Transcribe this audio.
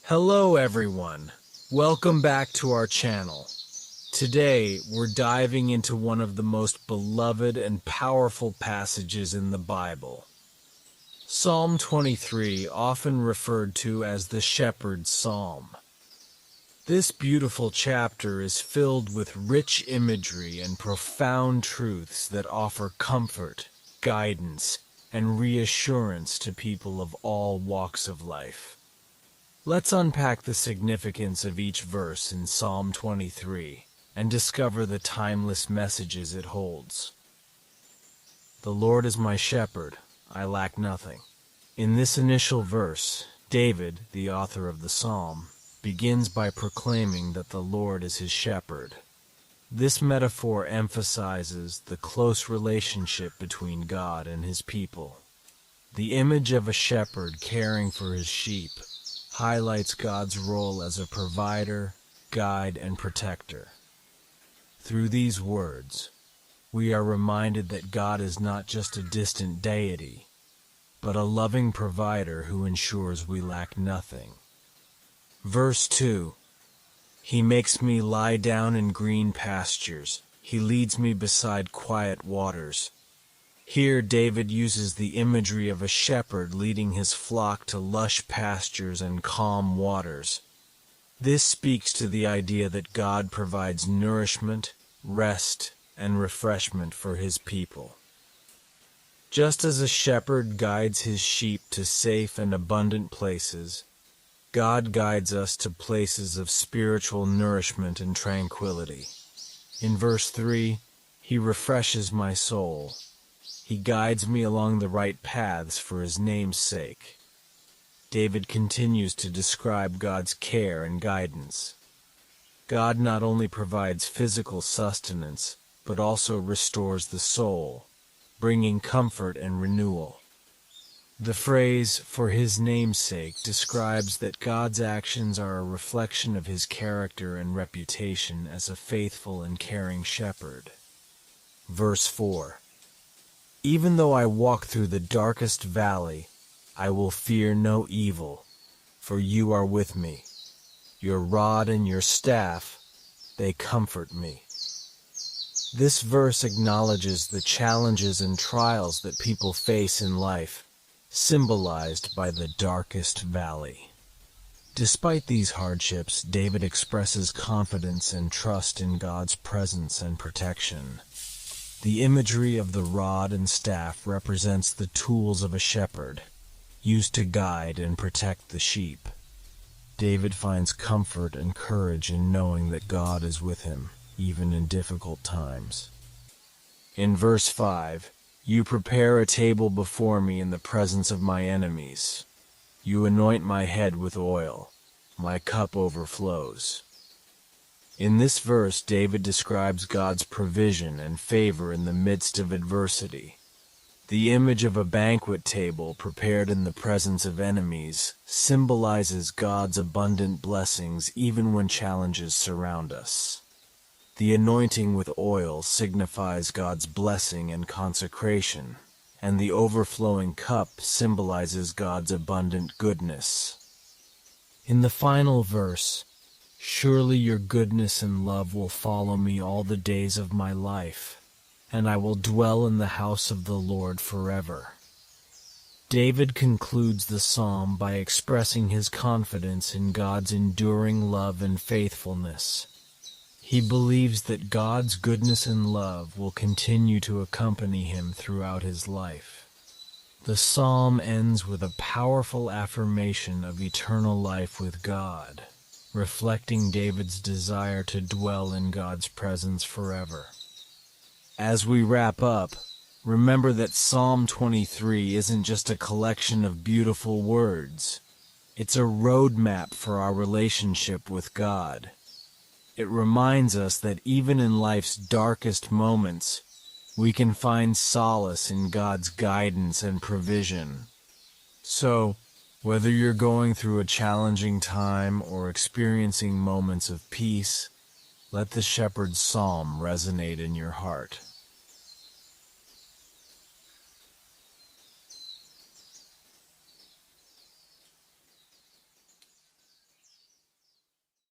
Hello everyone, welcome back to our channel. Today we're diving into one of the most beloved and powerful passages in the Bible. Psalm 23, often referred to as the Shepherd's Psalm. This beautiful chapter is filled with rich imagery and profound truths that offer comfort, guidance, and reassurance to people of all walks of life. Let's unpack the significance of each verse in Psalm 23 and discover the timeless messages it holds. The Lord is my shepherd, I lack nothing. In this initial verse, David, the author of the psalm, begins by proclaiming that the Lord is his shepherd. This metaphor emphasizes the close relationship between God and his people. The image of a shepherd caring for his sheep highlights God's role as a provider, guide, and protector. Through these words, we are reminded that God is not just a distant deity, but a loving provider who ensures we lack nothing. Verse 2, He makes me lie down in green pastures. He leads me beside quiet waters. Here David uses the imagery of a shepherd leading his flock to lush pastures and calm waters. This speaks to the idea that God provides nourishment, rest, and refreshment for his people. Just as a shepherd guides his sheep to safe and abundant places, God guides us to places of spiritual nourishment and tranquility. In verse 3, He refreshes my soul. He guides me along the right paths for his name's sake. David continues to describe God's care and guidance. God not only provides physical sustenance, but also restores the soul, bringing comfort and renewal. The phrase, for his name's sake, describes that God's actions are a reflection of his character and reputation as a faithful and caring shepherd. Verse 4, Even though I walk through the darkest valley, I will fear no evil, for you are with me. Your rod and your staff, they comfort me. This verse acknowledges the challenges and trials that people face in life, symbolized by the darkest valley. Despite these hardships, David expresses confidence and trust in God's presence and protection. The imagery of the rod and staff represents the tools of a shepherd, used to guide and protect the sheep. David finds comfort and courage in knowing that God is with him, even in difficult times. In verse 5, You prepare a table before me in the presence of my enemies. You anoint my head with oil. My cup overflows. In this verse, David describes God's provision and favor in the midst of adversity. The image of a banquet table prepared in the presence of enemies symbolizes God's abundant blessings even when challenges surround us. The anointing with oil signifies God's blessing and consecration, and the overflowing cup symbolizes God's abundant goodness. In the final verse, Surely your goodness and love will follow me all the days of my life, and I will dwell in the house of the Lord forever. David concludes the psalm by expressing his confidence in God's enduring love and faithfulness. He believes that God's goodness and love will continue to accompany him throughout his life. The psalm ends with a powerful affirmation of eternal life with God, reflecting David's desire to dwell in God's presence forever. As we wrap up, remember that Psalm 23 isn't just a collection of beautiful words. It's a roadmap for our relationship with God. It reminds us that even in life's darkest moments, we can find solace in God's guidance and provision. So, whether you're going through a challenging time or experiencing moments of peace, let the Shepherd's Psalm resonate in your heart.